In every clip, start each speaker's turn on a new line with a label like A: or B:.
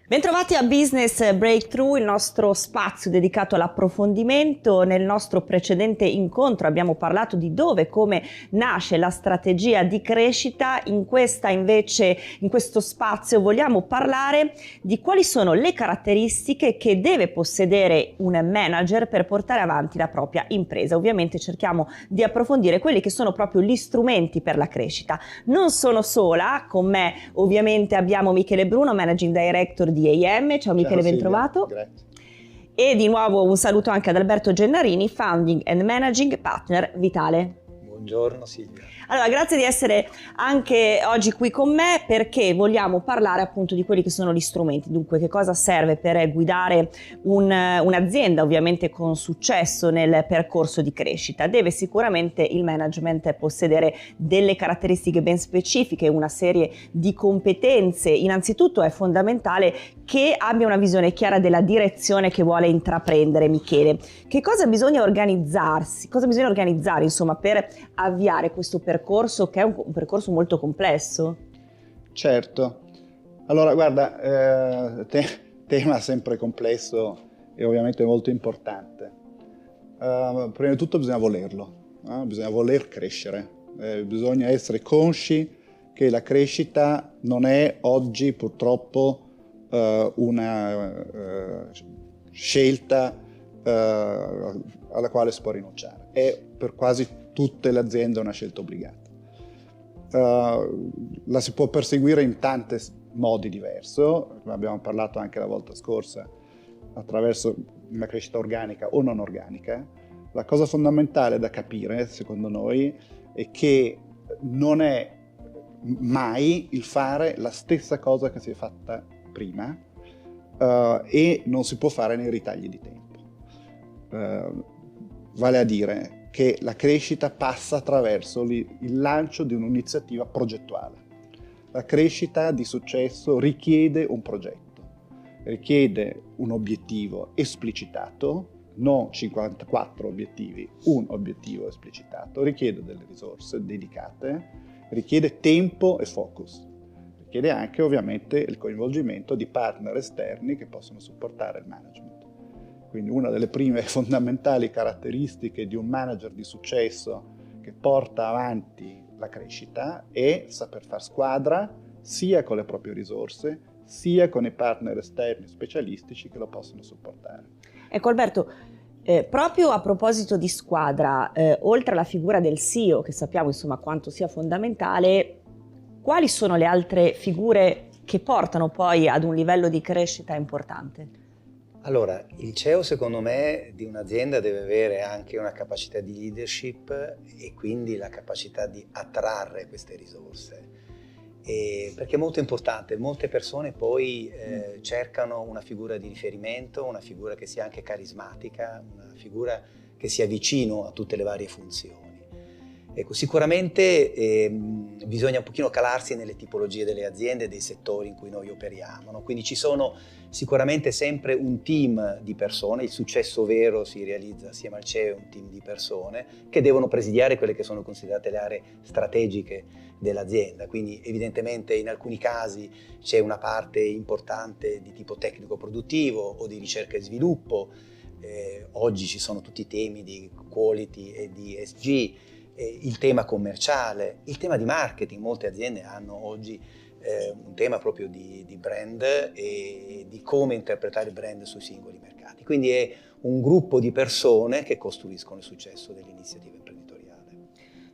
A: Bentrovati a Business Breakthrough, il nostro spazio dedicato all'approfondimento. Nel nostro precedente incontro abbiamo parlato di dove e come nasce la strategia di crescita. In questo spazio vogliamo parlare di quali sono le caratteristiche che deve possedere un manager per portare avanti la propria impresa. Ovviamente cerchiamo di approfondire quelli che sono proprio gli strumenti per la crescita. Non sono sola, con me ovviamente abbiamo Michele Bruno, Managing Director di AM. Ciao Michele,
B: Ciao,
A: bentrovato.
B: Silvia, grazie.
A: E di nuovo un saluto anche ad Alberto Gennarini, Founding and Managing Partner Vitale.
C: Buongiorno Silvia.
A: Allora, grazie di essere anche oggi qui con me, perché vogliamo parlare appunto di quelli che sono gli strumenti. Dunque, che cosa serve per guidare un'azienda ovviamente con successo nel percorso di crescita. Deve sicuramente il management possedere delle caratteristiche ben specifiche, una serie di competenze. Innanzitutto è fondamentale che abbia una visione chiara della direzione che vuole intraprendere. Michele, che cosa bisogna organizzarsi? Cosa bisogna organizzare insomma per avviare questo percorso, che è un percorso molto complesso?
B: Certo. Allora, guarda, tema sempre complesso e ovviamente molto importante. Prima di tutto bisogna volerlo, bisogna voler crescere, bisogna essere consci che la crescita non è oggi purtroppo una scelta alla quale si può rinunciare. È per quasi tutte le aziende una scelta obbligata. La si può perseguire in tanti modi diversi, come abbiamo parlato anche la volta scorsa, attraverso una crescita organica o non organica. La cosa fondamentale da capire, secondo noi, è che non è mai il fare la stessa cosa che si è fatta prima e non si può fare nei ritagli di tempo. Vale a dire che la crescita passa attraverso il lancio di un'iniziativa progettuale. La crescita di successo richiede un progetto, richiede un obiettivo esplicitato, non 54 obiettivi, un obiettivo esplicitato, richiede delle risorse dedicate, richiede tempo e focus, richiede anche ovviamente il coinvolgimento di partner esterni che possono supportare il management. Quindi una delle prime fondamentali caratteristiche di un manager di successo che porta avanti la crescita è saper far squadra sia con le proprie risorse sia con i partner esterni specialistici che lo possono supportare.
A: Ecco Alberto, proprio a proposito di squadra, oltre alla figura del CEO, che sappiamo insomma quanto sia fondamentale, quali sono le altre figure che portano poi ad un livello di crescita importante?
C: Allora, il CEO secondo me di un'azienda deve avere anche una capacità di leadership e quindi la capacità di attrarre queste risorse. Perché è molto importante, molte persone poi cercano una figura di riferimento, una figura che sia anche carismatica, una figura che sia vicino a tutte le varie funzioni. Ecco, sicuramente bisogna un pochino calarsi nelle tipologie delle aziende e dei settori in cui noi operiamo, no? Quindi ci sono sicuramente sempre un team di persone, il successo vero si realizza assieme al CEO, un team di persone che devono presidiare quelle che sono considerate le aree strategiche dell'azienda, quindi evidentemente in alcuni casi c'è una parte importante di tipo tecnico-produttivo o di ricerca e sviluppo, oggi ci sono tutti i temi di quality e di ESG, il tema commerciale, il tema di marketing. Molte aziende hanno oggi un tema proprio di brand e di come interpretare il brand sui singoli mercati. Quindi è un gruppo di persone che costruiscono il successo dell'iniziativa imprenditoriale.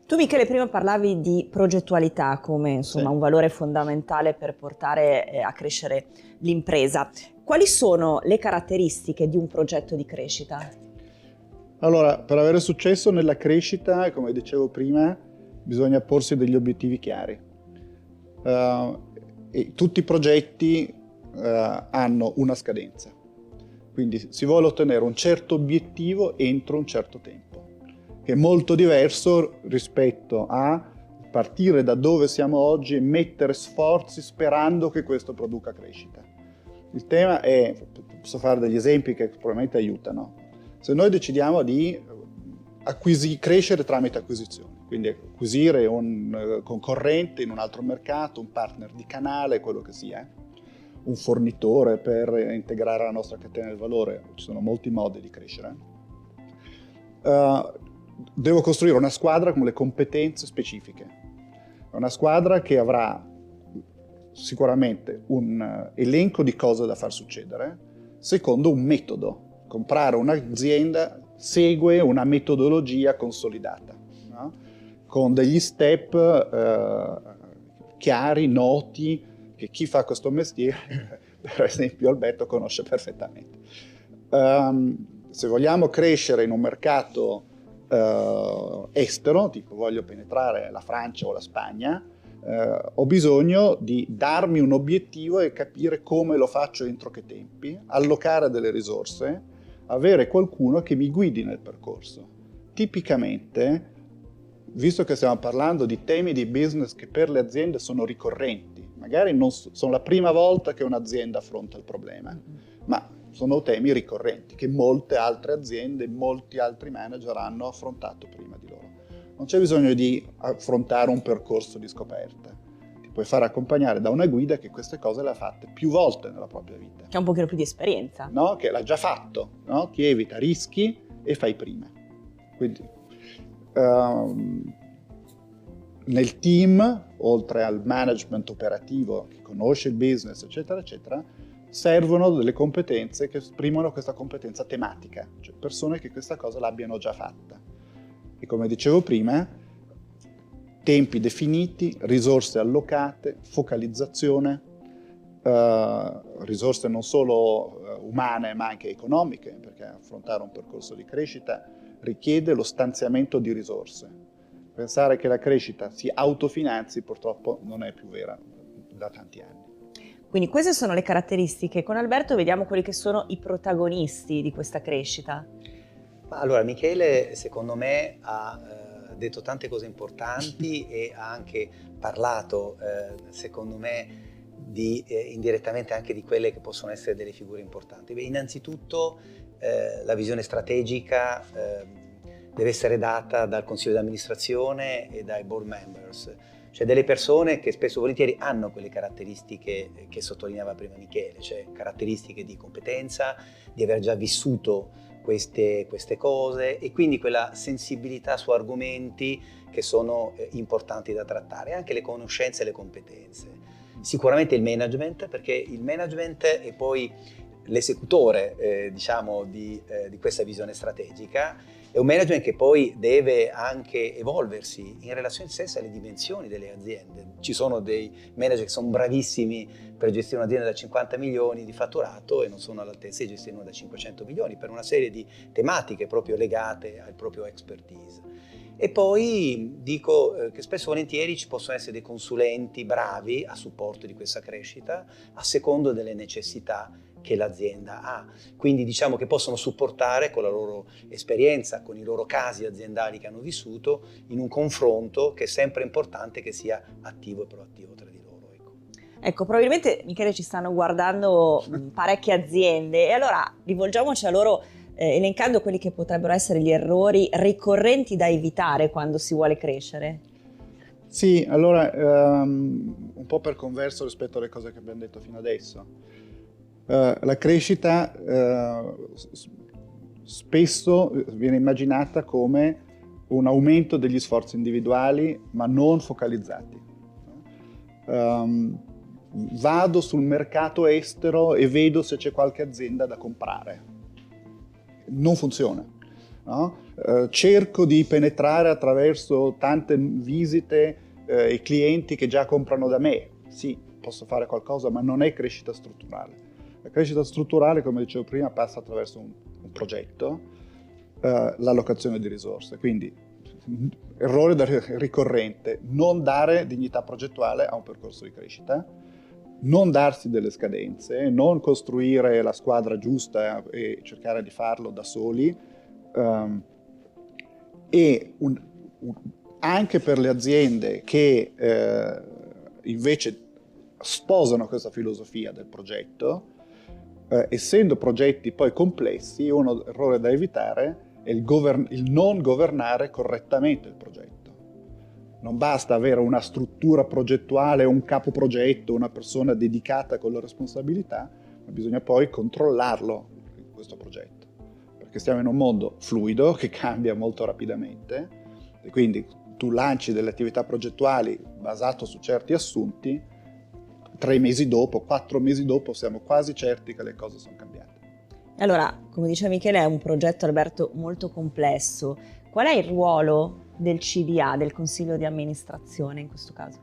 A: Tu Michele prima parlavi di progettualità come insomma un valore fondamentale per portare a crescere l'impresa. Quali sono le caratteristiche di un progetto di crescita?
B: Allora, per avere successo nella crescita, come dicevo prima, bisogna porsi degli obiettivi chiari. E tutti i progetti hanno una scadenza, quindi si vuole ottenere un certo obiettivo entro un certo tempo, che è molto diverso rispetto a partire da dove siamo oggi e mettere sforzi sperando che questo produca crescita. Il tema è, posso fare degli esempi che probabilmente aiutano. Se noi decidiamo di crescere tramite acquisizioni, quindi acquisire un concorrente in un altro mercato, un partner di canale, quello che sia, un fornitore, per integrare la nostra catena del valore. Ci sono molti modi di crescere. Devo costruire una squadra con le competenze specifiche. Una squadra che avrà sicuramente un elenco di cose da far succedere, secondo un metodo. Comprare un'azienda segue una metodologia consolidata, no? Con degli step chiari, noti, che chi fa questo mestiere, per esempio Alberto, conosce perfettamente. Se vogliamo crescere in un mercato estero, tipo voglio penetrare la Francia o la Spagna, ho bisogno di darmi un obiettivo e capire come lo faccio entro che tempi, allocare delle risorse, avere qualcuno che mi guidi nel percorso. Tipicamente, visto che stiamo parlando di temi di business che per le aziende sono ricorrenti, magari non sono la prima volta che un'azienda affronta il problema, ma sono temi ricorrenti che molte altre aziende, molti altri manager hanno affrontato prima di loro. Non c'è bisogno di affrontare un percorso di scoperta. Ti puoi fare accompagnare da una guida che queste cose le ha fatte più volte nella propria vita.
A: Che ha un pochino più di esperienza.
B: No? Che l'ha già fatto, no? Ti evita rischi e fai prima. Quindi nel team, oltre al management operativo che conosce il business, eccetera, eccetera, servono delle competenze che esprimono questa competenza tematica, cioè persone che questa cosa l'abbiano già fatta. E come dicevo prima, tempi definiti, risorse allocate, focalizzazione, risorse non solo umane ma anche economiche, perché affrontare un percorso di crescita richiede lo stanziamento di risorse. Pensare che la crescita si autofinanzi purtroppo non è più vera da tanti anni.
A: Quindi queste sono le caratteristiche. Con Alberto vediamo quelli che sono i protagonisti di questa crescita.
C: Allora, Michele, secondo me, ha detto tante cose importanti e ha anche parlato, secondo me, indirettamente anche di quelle che possono essere delle figure importanti. Beh, innanzitutto, la visione strategica deve essere data dal consiglio di amministrazione e dai board members, cioè delle persone che spesso e volentieri hanno quelle caratteristiche che sottolineava prima Michele, cioè caratteristiche di competenza, di aver già vissuto queste cose e quindi quella sensibilità su argomenti che sono importanti da trattare, anche le conoscenze e le competenze. Sicuramente il management, perché il management è poi l'esecutore diciamo di questa visione strategica. È un management che poi deve anche evolversi in relazione stessa alle dimensioni delle aziende. Ci sono dei manager che sono bravissimi per gestire un'azienda da 50 milioni di fatturato e non sono all'altezza di gestire una da 500 milioni per una serie di tematiche proprio legate al proprio expertise. E poi dico che spesso e volentieri ci possono essere dei consulenti bravi a supporto di questa crescita a secondo delle necessità che l'azienda ha. Quindi diciamo che possono supportare con la loro esperienza, con i loro casi aziendali che hanno vissuto, in un confronto che è sempre importante che sia attivo e proattivo tra di loro.
A: Ecco, probabilmente Michele ci stanno guardando parecchie aziende e allora rivolgiamoci a loro elencando quelli che potrebbero essere gli errori ricorrenti da evitare quando si vuole crescere.
B: Sì, allora un po' per converso rispetto alle cose che abbiamo detto fino adesso. La crescita spesso viene immaginata come un aumento degli sforzi individuali ma non focalizzati. Vado sul mercato estero e vedo se c'è qualche azienda da comprare. Non funziona. No? Cerco di penetrare attraverso tante visite i clienti che già comprano da me. Sì, posso fare qualcosa, ma non è crescita strutturale. La crescita strutturale, come dicevo prima, passa attraverso un progetto, l'allocazione di risorse. Quindi, errore ricorrente, non dare dignità progettuale a un percorso di crescita, non darsi delle scadenze, non costruire la squadra giusta e cercare di farlo da soli, e anche per le aziende che invece sposano questa filosofia del progetto, essendo progetti poi complessi, un errore da evitare è il non governare correttamente il progetto. Non basta avere una struttura progettuale, un capo progetto, una persona dedicata con la responsabilità, ma bisogna poi controllarlo, questo progetto. Perché stiamo in un mondo fluido che cambia molto rapidamente e quindi tu lanci delle attività progettuali basato su certi assunti, 3 mesi dopo, 4 mesi dopo siamo quasi certi che le cose sono cambiate.
A: Allora, come diceva Michele, è un progetto, Alberto, molto complesso. Qual è il ruolo del CDA, del Consiglio di amministrazione in questo caso?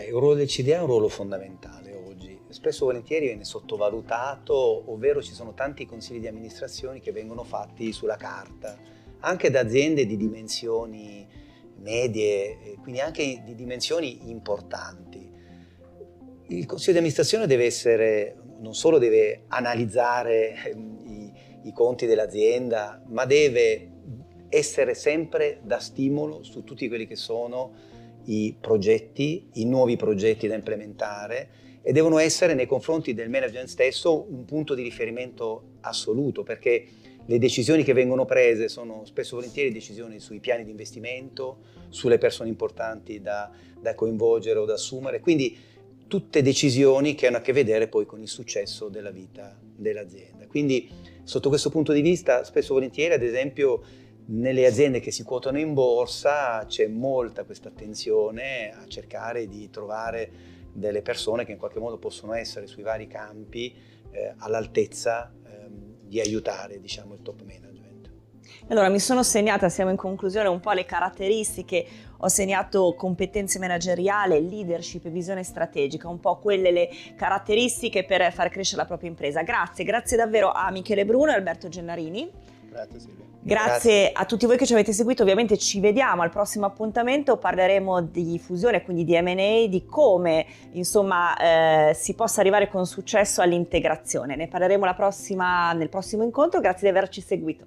C: Il ruolo del CDA è un ruolo fondamentale oggi. Spesso e volentieri viene sottovalutato, ovvero ci sono tanti consigli di amministrazione che vengono fatti sulla carta, anche da aziende di dimensioni medie, quindi anche di dimensioni importanti. Il consiglio di amministrazione deve essere, non solo deve analizzare i conti dell'azienda, ma deve essere sempre da stimolo su tutti quelli che sono i progetti, i nuovi progetti da implementare, e devono essere nei confronti del management stesso un punto di riferimento assoluto, perché le decisioni che vengono prese sono spesso e volentieri decisioni sui piani di investimento, sulle persone importanti da coinvolgere o da assumere, quindi tutte decisioni che hanno a che vedere poi con il successo della vita dell'azienda. Quindi sotto questo punto di vista, spesso e volentieri, ad esempio, nelle aziende che si quotano in borsa c'è molta questa attenzione a cercare di trovare delle persone che in qualche modo possono essere sui vari campi all'altezza di aiutare, diciamo, il top management.
A: Allora, mi sono segnata, siamo in conclusione, un po' le caratteristiche. Ho segnato competenze manageriali, leadership e visione strategica, un po' quelle le caratteristiche per far crescere la propria impresa. Grazie davvero a Michele Bruno e Alberto Gennarini.
B: Grazie Silvia.
A: Grazie a tutti voi che ci avete seguito, ovviamente ci vediamo al prossimo appuntamento, parleremo di fusione, quindi di M&A, di come insomma si possa arrivare con successo all'integrazione. Ne parleremo nel prossimo incontro, grazie di averci seguito.